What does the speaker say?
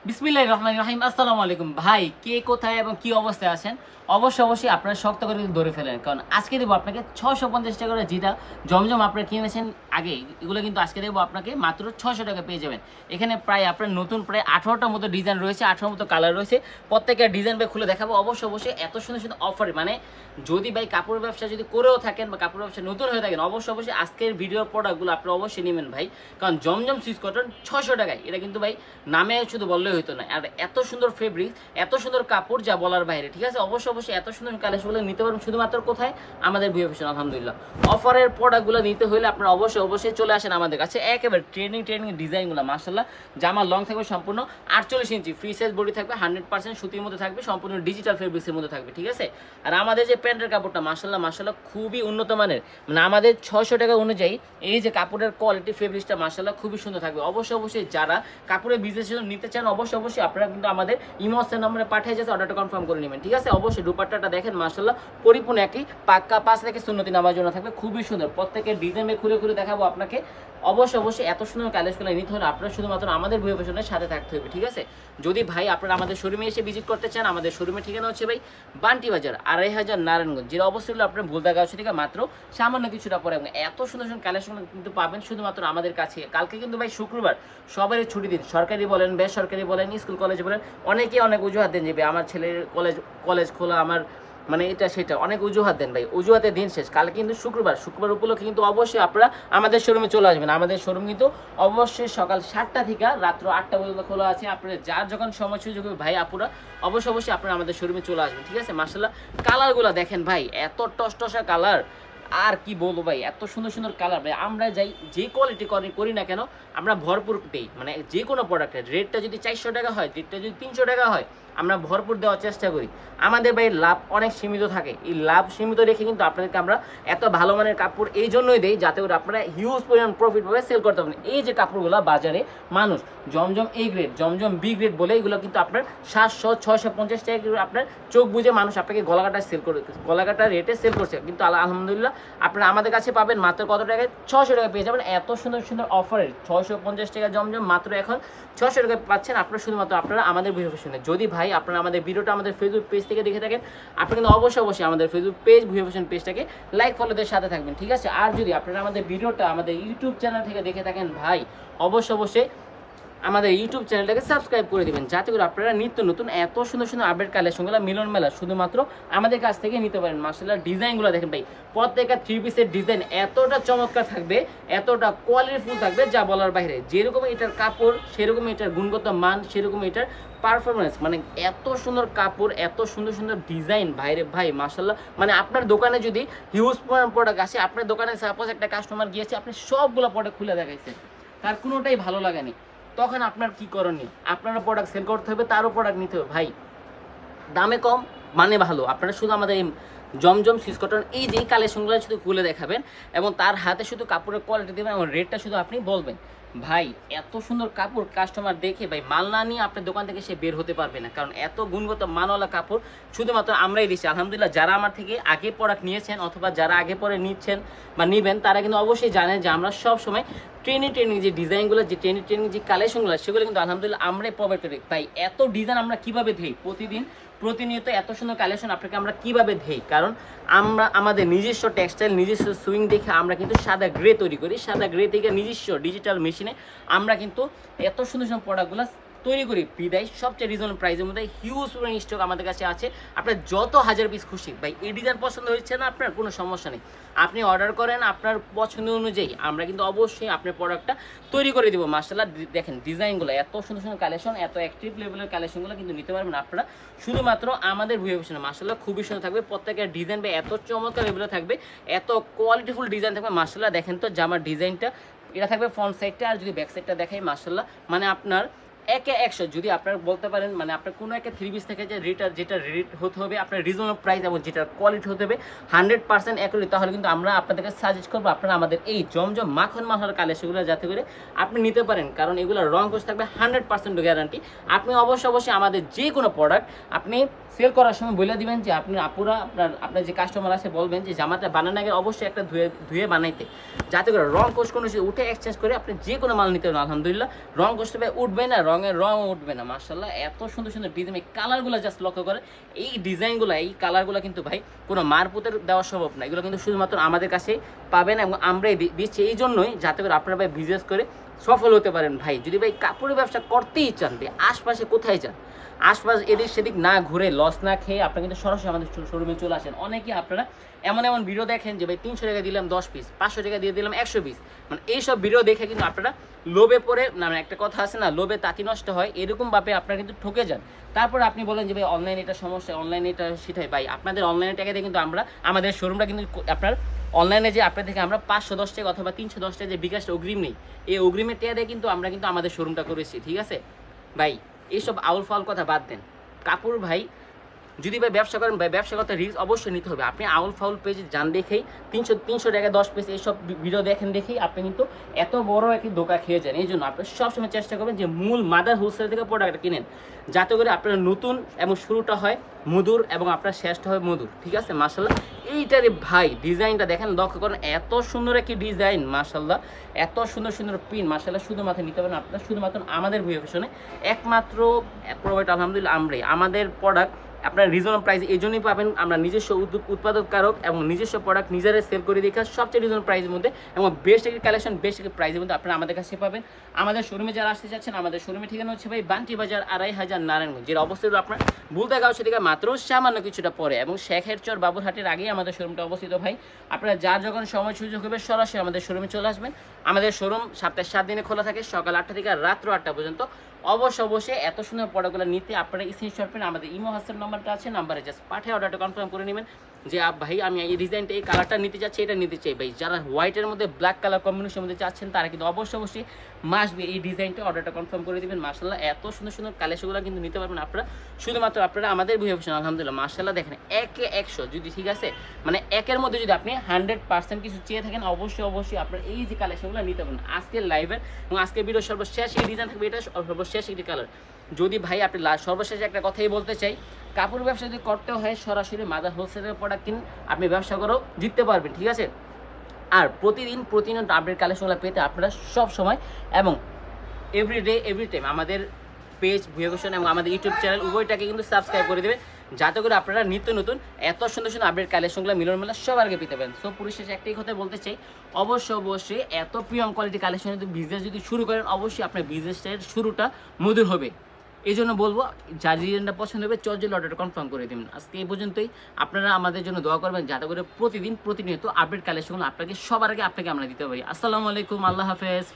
বিসমিল্লাহির রহমানির রহিম। আসসালামু আলাইকুম ভাই, কে কোথায় এবং কি অবস্থায় আছেন? অবশ্যই আপনারা শক্ত করে কিন্তু ধরে ফেলেন, কারণ আজকে দেবো আপনাকে 650 টাকা করে, যেটা জমজম আপনারা কিনেছেন আগে, এগুলো কিন্তু আজকে দেবো আপনাকে মাত্র 600 টাকা পেয়ে যাবেন। এখানে প্রায় আপনার নতুন প্রায় 18টার মতো ডিজাইন রয়েছে, 18 মতো কালার রয়েছে। প্রত্যেকের ডিজাইন ভাই খুলে দেখাবো। অবশ্যই এত সুন্দর সুন্দর অফার, মানে যদি ভাই কাপড় ব্যবসা যদি করেও থাকেন বা কাপড় ব্যবসা নতুন হয়ে থাকেন, অবশ্যই আজকের ভিডিওর প্রোডাক্টগুলো আপনারা অবশ্যই নেবেন ভাই, কারণ জমজম সুইচ কটন 600 টাকায়, এটা কিন্তু ভাই নামে শুধু বললেই হতো না। আর এত সুন্দর ফেব্রিক, এত সুন্দর কাপড়, যা বলার বাইরে। ঠিক আছে, অবশ্যই এত সুন্দর কালেকশনগুলো নিতে পারবেন শুধুমাত্র কোথায়? আমাদের ভিও ফ্যাশন। আলহামদুলিল্লাহ, অফারের প্রোডাক্টগুলো নিতে হলে আপনারা অবশ্যই চলে আসেন আমাদের কাছে। একেবারে ট্রেনিং ডিজাইনগুলো মাশাআল্লাহ, জামা লং থাকবে সম্পূর্ণ 48 ইঞ্চি, ফ্রি সাইজ বডি থাকবে, 100% সুতির মধ্যে থাকবে, সম্পূর্ণ ডিজিটাল ফেব্রিক্সের মধ্যে থাকবে। ঠিক আছে, আর আমাদের যে প্যান্টের কাপড়টা মাশাআল্লাহ খুবই উন্নত মানের, মানে আমাদের 600 টাকা অনুযায়ী এই যে কাপড়ের কোয়ালিটি ফেব্রিক্সটা মাশাআল্লাহ খুবই সুন্দর থাকবে। অবশ্যই যারা কাপড়ের বিজনেস নিতে চান, অবশ্যই আপনারা কিন্তু আমাদের ইমোশন নম্বরে পাঠিয়ে যাচ্ছে, অর্ডারটা কনফার্ম করে নেবেন। ঠিক আছে, অবশ্যই দুপাট্টাটা দেখেন মাশাআল্লাহ পরিপূর্ণ একই পাক্কা 5 থেকে সুন্নতি নামার জন্য থাকবে, খুবই সুন্দর। প্রত্যেকের ডিজাইন খুলে দেখাবো আপনাকে। অবশ্যই এত সুন্দর কালেকশনগুলো নিতে হলে আপনারা শুধুমাত্র আমাদের ভিও ফ্যাশনের সাথে থাকতে হবে। ঠিক আছে, যদি ভাই আপনারা আমাদের শোরুমে এসে ভিজিট করতে চান, আমাদের শোরুমের ঠিকানা হচ্ছে ভাই বান্টি বাজার 2500 নারায়ণগঞ্জ, যেটা অবশ্যই হলো আপনার ভুলতা গাছ থেকে মাত্র সামান্য কিছুটা পরে। এবং এত সুন্দর সুন্দর কালেকশন কিন্তু পাবেন শুধুমাত্র আমাদের কাছে। কালকে কিন্তু ভাই শুক্রবার, সবারই ছুটি দিন, সরকারি বলেন বেসরকারি বলেন স্কুল কলেজ বলেন, অনেকেই অনেক অজুহাত দেন যে ভাই আমার ছেলের কলেজ খোলা, আমার মানে এটা সেটা, অনেক অজুহাত দেন ভাই। অজুহাতের দিন শেষ, কালকে কিন্তু শুক্রবার উপলক্ষে কিন্তু অবশ্যই আপনারা আমাদের শোরুমে চলে আসবেন। আমাদের শোরুম কিন্তু অবশ্যই সকাল 7টা থেকে রাত্র 8টা পর্যন্ত খোলা আছে। আপনারা যার যখন সময় সুযোগ হবে ভাই আপুরা অবশ্যই আপনারা আমাদের শোরুমে চলে আসবেন। ঠিক আছে, মাশাআল্লাহ কালারগুলো দেখেন ভাই, এত টসটসা কালার, আর কি বলবো ভাই, এত সুন্দর সুন্দর কালার ভাই। আমরা যাই যে কোয়ালিটি করি না কেন, আমরা ভরপুর দেই, মানে যে কোনো প্রোডাক্টের রেটটা যদি 400 টাকা হয়, রেটটা যদি 300 টাকা হয়, আমরা ভরপুর দেওয়ার চেষ্টা করি। আমাদের ভাই লাভ অনেক সীমিত থাকে, এই লাভ সীমিত রেখে কিন্তু আপনাদেরকে আমরা এত ভালো মানের কাপড় এই জন্যই দেই, যাতে করে আপনারা হিউজ পরিমাণ প্রফিট পাবে, সেল করতে পারেন। এই যে কাপড়গুলো বাজারে মানুষ জমজম এ গ্রেড, জমজম বি গ্রেড বলে, এগুলো কিন্তু আপনার 700-650 টাকা আপনার চোখ বুঝে মানুষ আপনাকে গলাকাটা সেল করে, গলাকাটা রেটে সেল করছে, কিন্তু আলহামদুলিল্লাহ আপনারা আমাদের কাছে পাবেন মাত্র কত টাকায়? 600 টাকা পেয়ে যাবেন। এত সুন্দর সুন্দর অফারের 650 টাকা জমজম মাত্র এখন 600 টাকা পাচ্ছেন আপনারা, শুধুমাত্র আপনারা আমাদের ভিডিও ফ্যাশনে। যদি ভাই আপনারা আমাদের ভিডিওটা আমাদের ফেসবুক পেজ থেকে দেখে থাকেন, আপনারা কিন্তু অবশ্যই আমাদের ফেসবুক পেজ ভিডিও ফ্যাশন পেজটাকে লাইক ফলোদের সাথে থাকবেন। ঠিক আছে, আর যদি আপনারা আমাদের ভিডিওটা আমাদের ইউটিউব চ্যানেল থেকে দেখে থাকেন ভাই, অবশ্যই আমাদের ইউটিউব চ্যানেলটাকে সাবস্ক্রাইব করে দিবেন, যাতে করে আপনারা নিত্য নতুন এত সুন্দর সুন্দর আপডেট কালেকশনগুলো মিলন মেলা শুধুমাত্র আমাদের কাছ থেকে নিতে পারেন। মাশাআল্লাহ ডিজাইনগুলো দেখেন ভাই, প্রত্যেকটা 3 পিসের ডিজাইন এতটা চমৎকার থাকবে, এতটা কোয়ালিটিফুল থাকবে, যা বলার বাইরে। যেরকম এটার কাপড়, সেরকম এটার গুণগত মান, সেরকম এটার পারফরমেন্স, মানে এত সুন্দর কাপড়, এত সুন্দর সুন্দর ডিজাইন ভাইরে ভাই মাশাআল্লাহ। মানে আপনার দোকানে যদি হিউজ প্রোডাক্ট আসে, আপনার দোকানে সাপোজ একটা কাস্টমার গিয়েছে, আপনি সবগুলো প্রোডাক্ট খুলে দেখাইছেন, তার কোনোটাই ভালো লাগেনি, তখন আপনার কি করণীয়? আপনারা প্রোডাক্ট সেল করতে হবে, তারও প্রোডাক্ট নিতে হবে ভাই, দামে কম মানে ভালো। আপনারা শুধু আমাদের এই জমজম সুইচ কটন এই যে কালেকশনগুলো শুধু খুলে দেখাবেন, এবং তার হাতে শুধু কাপড়ের কোয়ালিটি দেবেন, এবং রেটটা শুধু আপনি বলবেন। ভাই এত সুন্দর কাপড় কাস্টমার দেখে ভাই মাল না নিয়ে আপনার দোকান থেকে সে বের হতে পারবে না, কারণ এত গুণগত মানওয়ালা কাপড় শুধুমাত্র আমরাই দিচ্ছি। আলহামদুলিল্লাহ, যারা আমার থেকে আগে প্রোডাক্ট নিয়েছেন অথবা যারা আগে পরে নিচ্ছেন বা নিবেন, তারা কিন্তু অবশ্যই জানেন যে আমরা সব সময় ট্রেনিং যে ডিজাইনগুলো, যে ট্রেনিং যে কালেকশনগুলো, সেগুলো কিন্তু আলহামদুলিল্লাহ আমরাই প্রোভাইড করি। ভাই এত ডিজাইন আমরা কীভাবে দিই প্রতিনিয়ত এত সুন্দর কালেকশন আপনাকে আমরা কীভাবে দেই? কারণ আমরা আমাদের নিজস্ব টেক্সটাইল, নিজস্ব সুইং দেখে আমরা কিন্তু সাদা গ্রে তৈরি করি, সাদা গ্রে থেকে নিজস্ব ডিজিটাল মেশিনে আমরা কিন্তু এত সুন্দর সুন্দর প্রোডাক্টগুলো তৈরি করি। বিদায় সবচেয়ে রিজনেবল প্রাইসের মধ্যে হিউজ পরিমাণ স্টক আমাদের কাছে আছে। আপনার যত 1000 পিস খুশি ভাই, এই ডিজাইন পছন্দ হচ্ছে না আপনার, কোনো সমস্যা নেই, আপনি অর্ডার করেন আপনার পছন্দ অনুযায়ী, আমরা কিন্তু অবশ্যই আপনার প্রোডাক্টটা তৈরি করে দেবো। মাশাআল্লাহ দেখেন ডিজাইনগুলো, এত সুন্দর সুন্দর কালেকশন, এত অ্যাক্টিভ লেভেলের কালেকশনগুলো কিন্তু নিতে পারবেন আপনারা শুধুমাত্র আমাদের ভিও ফ্যাশনে। মাশাআল্লাহ খুবই সুন্দর থাকবে, প্রত্যেকের ডিজাইন বা এত চমৎকার লেভেলে থাকবে, এত কোয়ালিটিফুল ডিজাইন থাকবে। মাশাআল্লাহ দেখেন তো জামার ডিজাইনটা, এটা থাকবে ফ্রন্ট সাইডটা, আর যদি ব্যাক সাইডটা দেখাই মাশাআল্লাহ, মানে আপনার একে 100 যদি আপনারা বলতে পারেন, মানে আপনার কোনো একটা 3 পিস থেকে যে যেটা রেট হতে হবে আপনার রিজনেবল প্রাইস, এবং যেটার কোয়ালিটি হতে হবে 100% অ্যাকুরেট, তাহলে কিন্তু আমরা আপনাদেরকে সাজেস্ট করবো আপনারা আমাদের এই জমজম মাখন মাথার কালেকশনগুলো যাতে করে আপনি নিতে পারেন, কারণ এগুলো রং কোর্স থাকবে 100% গ্যারান্টি। আপনি অবশ্যই আমাদের যে কোনো প্রোডাক্ট আপনি সেল করার সময় বলে দিবেন যে আপনি আপুরা আপনার যে কাস্টমার আছে বলবেন যে জামাটা বানানোর আগে অবশ্যই একটা ধুয়ে বানাইতে, যাতে করে রং কোর্স কোনো উঠে এক্সচেঞ্জ করে আপনি যে কোনো মাল নিতে পারেন। আলহামদুলিল্লাহ রং কোর্স উঠবে না, রং রঙের রং উঠবে না মাশাআল্লাহ। এত সুন্দর সুন্দর ডিজাইন, এই কালারগুলো জাস্ট লক্ষ্য করে, এই ডিজাইনগুলো এই কালারগুলো কিন্তু ভাই কোনো মারপুতের দেওয়া সম্ভব না। এগুলো কিন্তু শুধুমাত্র আমাদের কাছে পাবেন এবং আমরাই দিচ্ছি, এই জন্যই যাতে করে আপনারা ভাই বিজনেস করে সফল হতে পারেন। ভাই যদি ভাই কাপড়ের ব্যবসা করতেই চান, ভাই আশপাশে কোথায় চান, আশপাশ এদিক সেদিক না ঘুরে লস না খেয়ে আপনারা কিন্তু সরাসরি আমাদের শোরুমে চলে আসেন। অনেকে আপনারা এমন এমন ভিডিও দেখেন যে ভাই 300 টাকা দিলাম 10 পিস, 500 টাকা দিয়ে দিলাম 100 পিস, মানে এইসব ভিডিও দেখে কিন্তু আপনারা লোভে পড়ে, না একটা কথা আছে না, লোভে তাঁতি নষ্ট হয়, এরকমভাবে আপনারা কিন্তু ঠকে যান। তারপর আপনি বলেন যে ভাই অনলাইনে এটা সমস্যা, অনলাইনে এটা সেটাই। ভাই আপনাদের অনলাইনে টাকা দিয়ে কিন্তু আমরা আমাদের শোরুমটা কিন্তু আপনার অনলাইনে যে আপনার থেকে আমরা 510 টাকা অথবা 310 টাকা যে বিকাশটা অগ্রিম নেই, এই অগ্রিমের টাকা দিয়ে কিন্তু আমরা কিন্তু আমাদের শোরুমটা করেছি, ঠিক আছে ভাই। এইসব আউল ফাউল কথা বাদ দেন। কাপড় ভাই যদি ভাই ব্যবসা করেন, ভাই ব্যবসা করতে রিস্ক অবশ্যই নিতে হবে। আপনি আউল ফাউল পেজে যান দেখেই 300 টাকা 10 পিস এইসব ভিডিও দেখেন দেখেই আপনি কিন্তু এত বড় একটি ধোঁকা খেয়ে যান। এই জন্য আপনি সবসময় চেষ্টা করবেন যে মূল মাদার হোলসেল থেকে প্রোডাক্টটা কিনেন, যাতে করে আপনার নতুন এবং শুরুটা হয় মধুর এবং আপনার শেষটা হয় মধুর, ঠিক আছে মাশাআল্লাহ। এইটারে ভাই ডিজাইনটা দেখেন, লক্ষ্য করেন এত সুন্দর একটি ডিজাইন মাশাআল্লাহ, এত সুন্দর সুন্দর প্রিন্ট মাশাআল্লাহ। শুধুমাত্র নিতে পারেন আপনারা শুধুমাত্র আমাদের ভুয়া ফ্যাশনে, একমাত্র প্রোভাইড আলহামদুলিল্লাহ আমরাই। আমাদের প্রোডাক্ট আপনার রিজনেবল প্রাইস এই জন্যই পাবেন, আমরা নিজস্ব উৎপাদককারক এবং নিজস্ব প্রোডাক্ট নিজেরাই সেল করে দেখা সবচেয়ে রিজনেবল প্রাইসের মধ্যে এবং বেস্ট একটি কালেকশন বেস্ট একটি প্রাইসের মধ্যে আপনারা আমাদের কাছে পাবেন। আমাদের শোরুমে যারা আসতে চাচ্ছেন, আমাদের শোরুমে ঠিকানা হচ্ছে ভাই বান্টি বাজার 2500 নারায়ণগঞ্জ, যেটা অবস্থিত আপনার বুলতাগাঁও থেকে মাত্র সামান্য কিছুটা পরে, এবং শেখের চর বাবুরহাটের আগেই আমাদের শোরুমটা অবস্থিত। ভাই আপনারা যার যখন সময় সুযোগ হবে সরাসরি আমাদের শোরুমে চলে আসবেন। আমাদের শোরুম সপ্তাহে 7 দিনে খোলা থাকে, সকাল 8টা থেকে রাত্র 8টা পর্যন্ত। অবশ্যই এত সুন্দর প্রোডাক্টগুলো নিতে আপনারা স্ক্রিনশট পেন আমাদের ইমো হোয়াটসঅ্যাপ নাম্বারটা আছে, নাম্বারে জাস্ট পাঠিয়ে অর্ডারটা কনফার্ম করে নেবেন যে ভাই আমি এই ডিজাইনটা এই কালারটা নিতে চাচ্ছি, এটা নিতে চাই। ভাই যারা হোয়াইটের মধ্যে ব্ল্যাক কালার কম্বিনেশনের মধ্যে চাচ্ছেন তারা কিন্তু অবশ্যই মাসবে এই ডিজাইনটা অর্ডারটা কনফার্ম করে দেবেন। মাশাআল্লাহ এত সুন্দর সুন্দর কালেকশনগুলো কিন্তু নিতে পারবেন আপনারা শুধুমাত্র আপনারা আমাদের ভুয়া ফ্যাশন আলহামদুলিল্লাহ। মাশাআল্লাহ দেখেন 1 এ 100 যদি, ঠিক আছে মানে 1-এর মধ্যে যদি আপনি 100% কিছু চেয়ে থাকেন অবশ্যই আপনারা এই যে কালেকশনগুলো নিতে পারবেন। আজকের লাইভের এবং আজকের ভিডিও সর্বশেষ এই ডিজাইন থাকবে, এটা সর্বশেষ একটি কালার। যদি ভাই আপনি সর্বশেষে একটা কথাই বলতে চাই, কাপড় ব্যবসা যদি করতে হয় সরাসরি মাদার হোলসেলের প্রোডাক্ট কিনে আপনি ব্যবসা করেও জিততে পারবেন, ঠিক আছে। আর প্রতিনিয়ত আপডেট কালেকশনগুলো পেতে আপনারা সব সময় এবং এভরিডে এভরি টাইম আমাদের পেজ ভুয়া ফ্যাশন এবং আমাদের ইউটিউব চ্যানেল উভয়টাকে কিন্তু সাবস্ক্রাইব করে দেবেন, যাতে করে আপনারা নিত্য নতুন এত সুন্দর সুন্দর আপডেট কালেকশনগুলো মিলন মেলা সবার আগে পেতে পারেন। সো পরিশেষে একটাই কথা বলতে চাই, অবশ্যই এত প্রিমিয়াম কোয়ালিটি কালেকশন যদি বিজনেস যদি শুরু করেন অবশ্যই আপনার বিজনেসের শুরুটা মধুর হবে। এই জন্য বলবো যার ডিজাইনটা পছন্দ হবে চর্জেল অর্ডারটা কনফার্ম করে দিন। আজকে এই পর্যন্তই, আপনারা আমাদের জন্য দোয়া করবেন যাতে করে প্রতিনিয়ত আপডেট কালেকশনগুলো আপনাকে সবার আগে আপনাকে আমরা দিতে পারি। আসসালামু আলাইকুম, আল্লাহ হাফেজ।